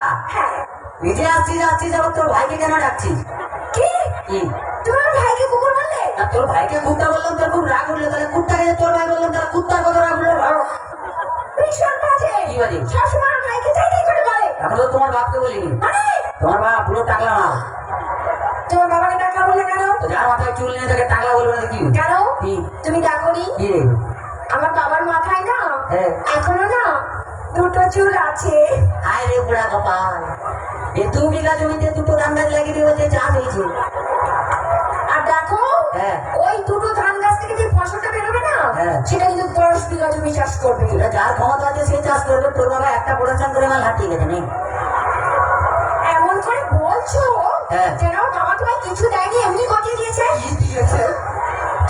হ্যাঁ, নিজে আসছিস আবার তোর ভাইকে কেন ডাকছিস? কি কি? তুমি আমার ভাইকে কুকুর বললে? আর তোর ভাইকে কুত্তা বললাম, তোর খুব রাগ উঠলো। তাহলে কুত্তাকে যে তোর ভাই বললাম, তাহলে কুত্তার কত রাগ উঠলো ভালো। ভীষণ বাজে। কি বাজে? সবসময় আমার ভাইকে যাই তাই করে বলে। এখন তো তোমার বাপকে বলিনি। মানে তোমার বাপ পুরো টাকলা মাল। তোমার বাবাকে ডাকা বললে কেন? তো যার মাথায় চুল নিয়ে তাকে টাকলা বলবে না কি? কেন কি? তুমি ডাকোনি? কি রে? আমার বাবার মাথায় না হ্যাঁ। এখনো না দুটো চুল আছে। আয় রে বুড়া কপাল, এ 2 বিঘা জমিতে দুটো ধান গাছ লাগিয়ে দিয়ে বলছে চাষ হয়েছে। আর দেখো হ্যাঁ। ওই দুটো ধান গাছ থেকে যে ফসলটা বেরোবে না হ্যাঁ। সেটা কিন্তু 10 বিঘা জমি চাষ করবে। এটা যার ক্ষমতা আছে সে চাষ করবে। তোর বাবা একটা প্রোডাকশন করে মাল হাঁটিয়ে গেছে নেই। এমন করে বলছো হ্যাঁ। যেন বাবা তোমায় কিছু দেয়নি, এমনি গজিয়ে দিয়েছে।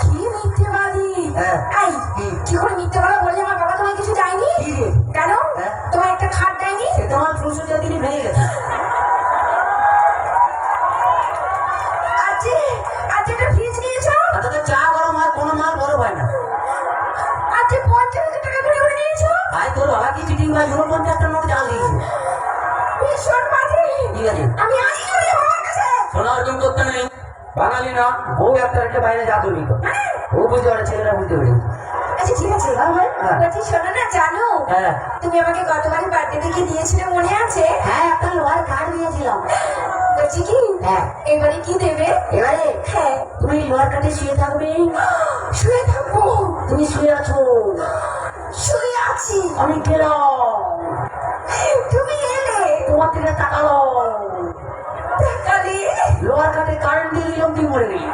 কি মিথ্যেবাদী! হ্যাঁ। এই, কি? কি করে মিথ্যে কথা বললে আমার বাবা তোমায় কিছু দেয়নি? কি রে? কেন? হ্যাঁ। তোমার একটা খাট দেয়নি? সে তোমার ফুলসজ্জা দিনই ভেঙে গেছে। আজকে একটা ফ্রিজ নিয়েছো? আর তাদের চা গরম হয়, কোনো মাল বড় হয় না। আজকে 50,000 টাকা করে নিয়েছো? ভাই তোর বাবা কি চিটিং ভাই 50 নোট জাল দিয়েছে। ভীষণ বাজে। ঠিক আছে, আমি আজই চলে যাবো আমার কাছে। শোনা অর্জন করতে নেই। বাঙালি না, বউ একটা রেখে বাইরে যা করবি কর। বউ বুঝতে পারে, ছেলেরা বুঝতে পারে। আচ্ছা ঠিক আছে। হ্যাঁ। বলছি শোনো না, জানো হ্যাঁ। তুমি আমাকে গতবারে বার্থডে থেকে দিয়েছিলে মনে আছে? হ্যাঁ, একটা লোহার কাঠ দিয়েছিলাম। বলছি কি হ্যাঁ। এবারে কি দেবে? এবারে হ্যাঁ, তুমি লোহার কাঠে শুয়ে থাকবে। শুয়ে থাকবো। তুমি শুয়ে আছো, শুয়ে আছি, আমি গেলাম, তুমি এলে, তোমার দিকে তাকালো, তাকালে লোহার কাঠে কারেন্ট দিয়ে দিলাম, তুই মরে গেলি।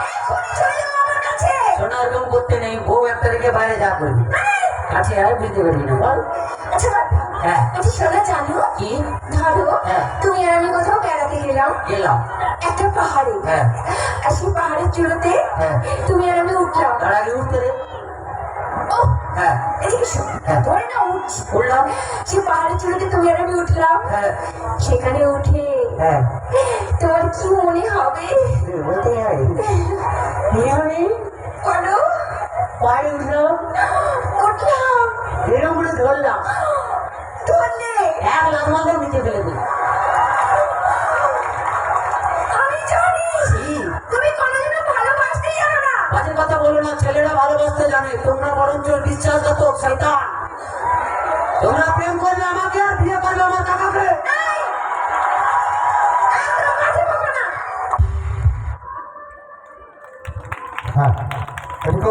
এখনই চলে যাবো আমার কাছে। শোনা অর্জন করতে নেই, বউ একটা রেখে বাইরে যা করবি। কাছে আয়, বুঝতে পারবি না বল। আচ্ছা বাবা, হ্যাঁ। আচ্ছা শোনো, জানো কি? ধরো হ্যাঁ। তুমি আর আমি কোথাও বেড়াতে গেলাম গেলাম। একটা পাহাড়ে। হ্যাঁ। আর সেই পাহাড়ের চূড়োতে হ্যাঁ। তুমি আর আমি উঠলাম। তার আগে উঠতে রে। ও হ্যাঁ। এদিকে শোন, হ্যাঁ। ধরে না উঠছি। উঠলাম। সেই পাহাড়ের চূড়োতে তুমি আর আমি উঠলাম। হ্যাঁ। সেখানে উঠে হ্যাঁ। তোমার কি মনে হবে? বলতে হয় মনে হবে বলো। পায়ে উঠলাম, উঠলাম, এরকম করে ধরলাম, ধরলে এক লাখ মালটা নিচে ফেলে দিই। আমি জানি তুমি কোনোদিনও ভালোবাসতেই জানো না। বাজে কথা বলো না, ছেলেরা ভালোবাসতে জানে, তোমরা বরঞ্চ বিশ্বাসঘাতক শয়তান। তোমরা প্রেম করলে আমাকে আর বিয়ে